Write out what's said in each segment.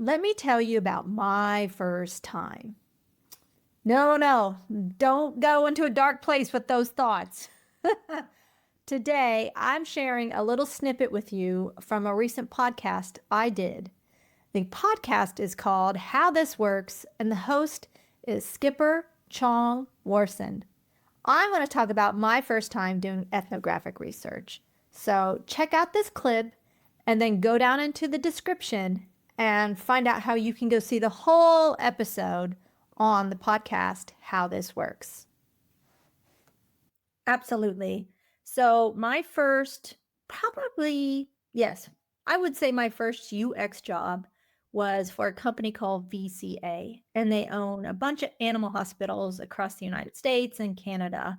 Let me tell you about my first time. No, no, don't go into a dark place with those thoughts. Today, I'm sharing a little snippet with you from a recent podcast I did. The podcast is called How This Works, and the host is Skipper Chong Warson. I'm going to talk about my first time doing ethnographic research. So check out this clip and then go down into the description and find out how you can go see the whole episode on the podcast, How This Works. Absolutely. So my first, yes, I would say my first UX job was for a company called VCA, and they own a bunch of animal hospitals across the United States and Canada.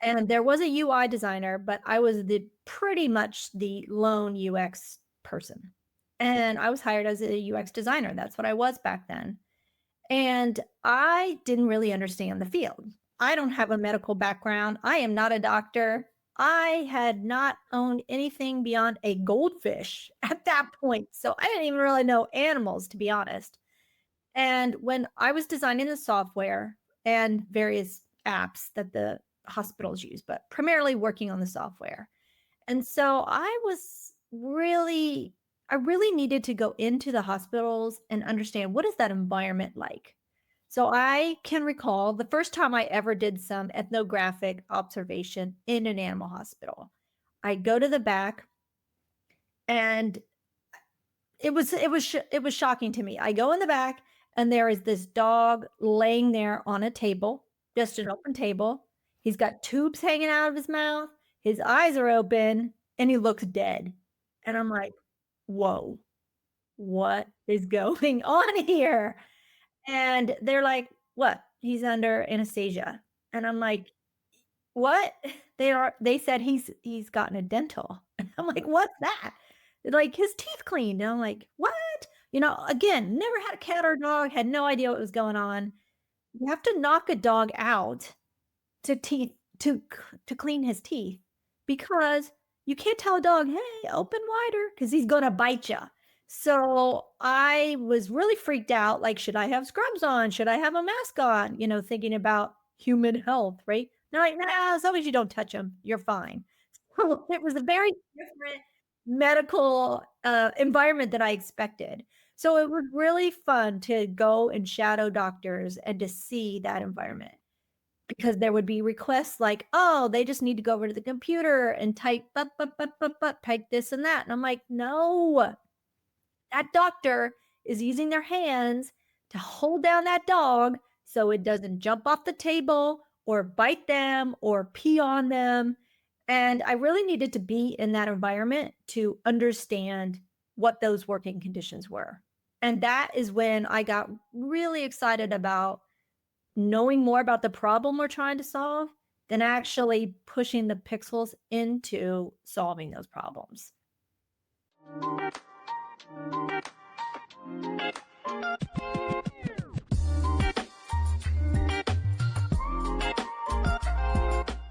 And there was a UI designer, but I was pretty much the lone UX person. And I was hired as a UX designer. That's what I was back then. And I didn't really understand the field. I don't have a medical background. I am not a doctor. I had not owned anything beyond a goldfish at that point. So I didn't even really know animals, to be honest. And when I was designing the software and various apps that the hospitals use, but primarily working on the software. And so I really needed to go into the hospitals and understand what is that environment like. So I can recall the first time I ever did some ethnographic observation in an animal hospital. I go to the back, and it was shocking to me. I go in the back, and there is this dog laying there on a table, just an open table. He's got tubes hanging out of his mouth. His eyes are open, and he looks dead. And I'm like, whoa, what is going on here? And they're like, what? He's under anesthesia. And I'm like, what? They said he's gotten a dental. And I'm like, what's that? They're like, his teeth cleaned. And I'm like, what? Again, never had a cat or dog, had no idea what was going on. You have to knock a dog out to teeth to clean his teeth, because you can't tell a dog, "Hey, open wider," because he's gonna bite you. So I was really freaked out. Like, should I have scrubs on? Should I have a mask on? Thinking about human health, right? They're like, nah, as long as you don't touch them, you're fine. So it was a very different medical environment than I expected. So it was really fun to go and shadow doctors and to see that environment, because there would be requests like, "Oh, they just need to go over to the computer and type type this and that." And I'm like, "No, that doctor is using their hands to hold down that dog so it doesn't jump off the table or bite them or pee on them." And I really needed to be in that environment to understand what those working conditions were. And that is when I got really excited about knowing more about the problem we're trying to solve than actually pushing the pixels into solving those problems.